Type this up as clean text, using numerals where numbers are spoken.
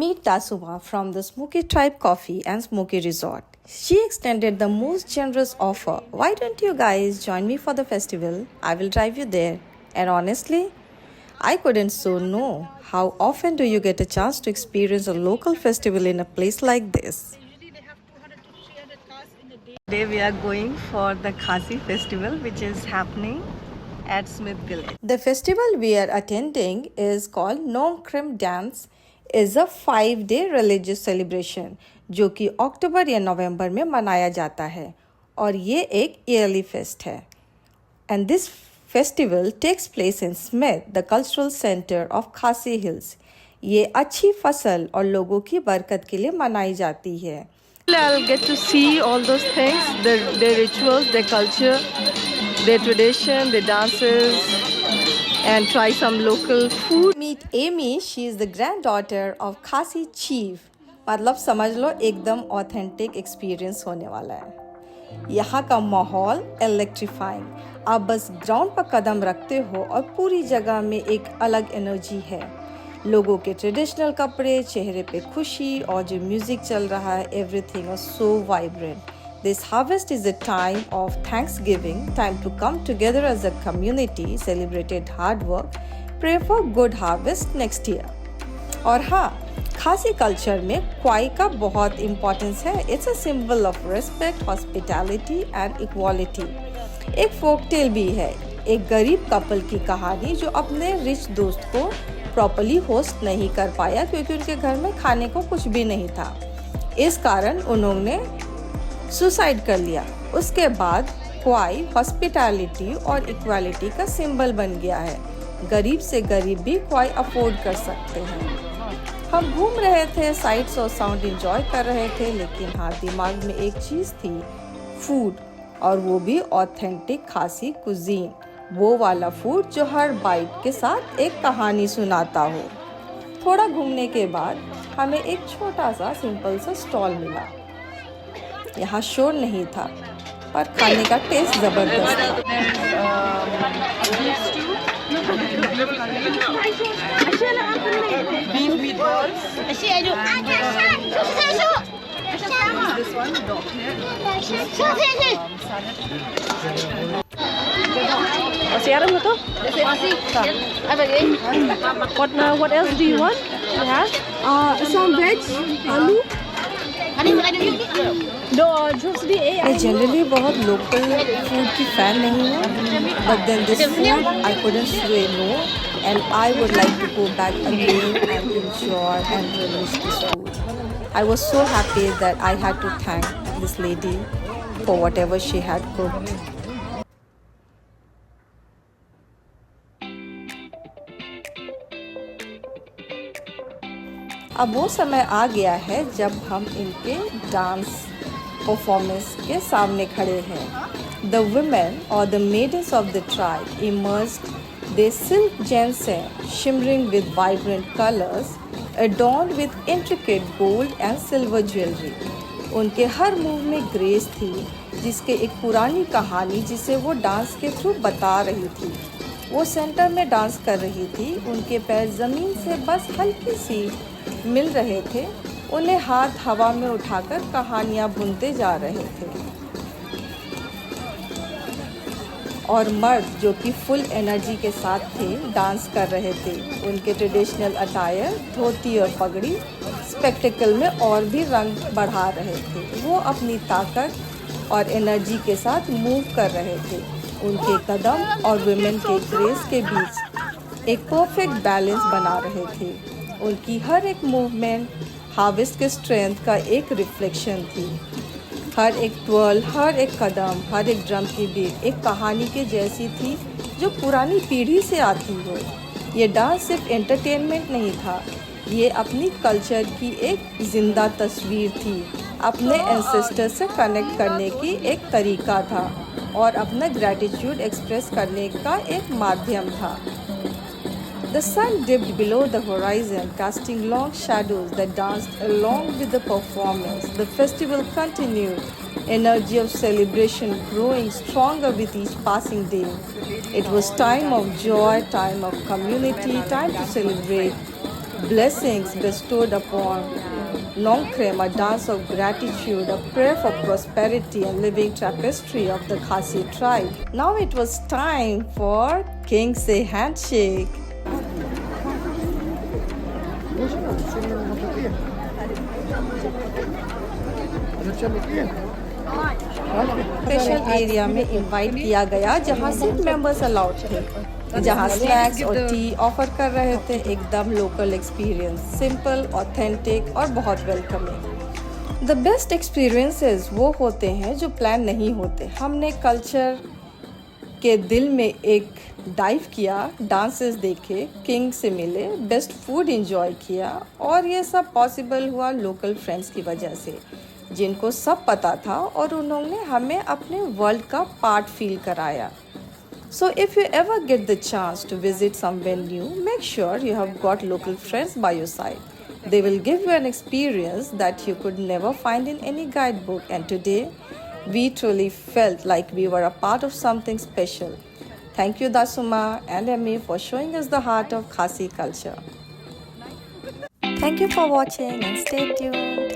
Meet Tasuma from the Smoky Tribe Coffee and Smoky Resort. She extended the most generous offer. Why don't you guys join me for the festival? I will drive you there. And honestly, I couldn't so know. How often do you get a chance to experience a local festival in a place like this? Today we are going for the Khasi festival which is happening at Smith Village. The festival we are attending is called Nongkrem Dance. Is a 5-day religious celebration जो कि अक्टूबर या नवंबर में मनाया जाता है और ये एक ईयरली फेस्ट है. And this festival takes place in Smith, the cultural center of Khasi Hills. ये अच्छी फसल और लोगों की बरकत के लिए मनाई जाती है. I'll get to see all those things, their rituals, their culture, their tradition, their dances, and try some local food. Meet Amy, she is the granddaughter of Khasi chief. मतलब समझ लो एकदम ऑथेंटिक एक्सपीरियंस होने वाला है. यहाँ का माहौल electrifying. आप बस ग्राउंड पर कदम रखते हो और पूरी जगह में एक अलग एनर्जी है. लोगों के ट्रेडिशनल कपड़े, चेहरे पे खुशी और जो म्यूजिक चल रहा है, everything is so vibrant. This harvest is a time of Thanksgiving, time to come together as a community, celebrate hard work, pray for good harvest next year. और हाँ, खासी कल्चर में क्वाई का बहुत इम्पोर्टेंस है. It's a symbol of respect, hospitality and equality. एक folk tale भी है, एक गरीब कपल की कहानी जो अपने रिच दोस्त को प्रॉपर्ली होस्ट नहीं कर पाया क्योंकि उनके घर में खाने को कुछ भी नहीं था. इस कारण उन्होंने सुसाइड कर लिया. उसके बाद क्वाई हॉस्पिटैलिटी और इक्वालिटी का सिंबल बन गया है. गरीब से गरीब भी क्वाई अफोर्ड कर सकते हैं. हम घूम रहे थे, साइट्स और साउंड एंजॉय कर रहे थे, लेकिन हाँ, दिमाग में एक चीज़ थी, फूड, और वो भी ऑथेंटिक खासी कुजीन. वो वाला फूड जो हर बाइट के साथ एक कहानी सुनाता हो. थोड़ा घूमने के बाद हमें एक छोटा सा सिंपल सा स्टॉल मिला. यहाँ शोर नहीं था पर खाने का टेस्ट जबरदस्त था. What else do you want? Some veg, aloo. मैं जनरली बहुत लोकल फूड की फ़ैन नहीं हूँ, but then this food I couldn't say no and I would like to go back again and enjoy and relish this food. I was so happy that I had to thank this lady for whatever she had cooked. अब वो समय आ गया है जब हम इनके dance performance के सामने खड़े हैं. द वुमेन और the maidens of the tribe immersed their silk ginseng shimmering with vibrant colors adorned with intricate gold and silver jewelry. उनके हर मूव में ग्रेस थी जिसके एक पुरानी कहानी जिसे वो डांस के थ्रू बता रही थी. वो सेंटर में डांस कर रही थी. उनके पैर ज़मीन से बस हल्की सी मिल रहे थे. उन्हें हाथ हवा में उठाकर कहानियाँ बुनते जा रहे थे. और मर्द जो कि फुल एनर्जी के साथ थे डांस कर रहे थे. उनके ट्रेडिशनल अटायर, धोती और पगड़ी स्पेक्टिकल में और भी रंग बढ़ा रहे थे. वो अपनी ताकत और एनर्जी के साथ मूव कर रहे थे. उनके कदम और वुमेन के ग्रेस के बीच एक परफेक्ट बैलेंस बना रहे थे. उनकी हर एक मूवमेंट हार्वेस्ट के स्ट्रेंथ का एक रिफ्लेक्शन थी. हर एक ट्वर्ल, हर एक कदम, हर एक ड्रम की बीट एक कहानी के जैसी थी जो पुरानी पीढ़ी से आती हो. ये डांस सिर्फ एंटरटेनमेंट नहीं था, ये अपनी कल्चर की एक जिंदा तस्वीर थी. अपने एंसेस्टर से कनेक्ट करने की एक तरीका था और अपना ग्रैटिट्यूड एक्सप्रेस करने का एक माध्यम था. The sun dipped below the horizon, casting long shadows that danced along with the performance. The festival continued, energy of celebration growing stronger with each passing day. It was time of joy, time of community, time to celebrate blessings bestowed upon Nongkrem, a dance of gratitude, a prayer for prosperity and living tapestry of the Khasi tribe. Now it was time for King Say handshake. Special area में invite किया गया जहां सिर्फ members allowed थे, जहां snacks और T offer कर रहे थे। एकदम लोकल एक्सपीरियंस, सिंपल, ऑथेंटिक और बहुत वेलकमिंग। द बेस्ट एक्सपीरियंसेस वो होते हैं जो प्लान नहीं होते। हमने कल्चर के दिल में एक डाइव किया, डांसेस देखे, किंग से मिले, बेस्ट फूड एंजॉय किया और ये सब पॉसिबल हुआ लोकल फ्रेंड्स की वजह से, जिनको सब पता था और उन्होंने हमें अपने वर्ल्ड का पार्ट फील कराया। So if you ever get the chance to visit somewhere new, make sure you have got local friends by your side. They will give you an experience that you could never find in any guidebook, and today we truly felt like we were a part of something special. Thank you Dasuma and Emmy for showing us the heart of Khasi culture. Thank you for watching and stay tuned.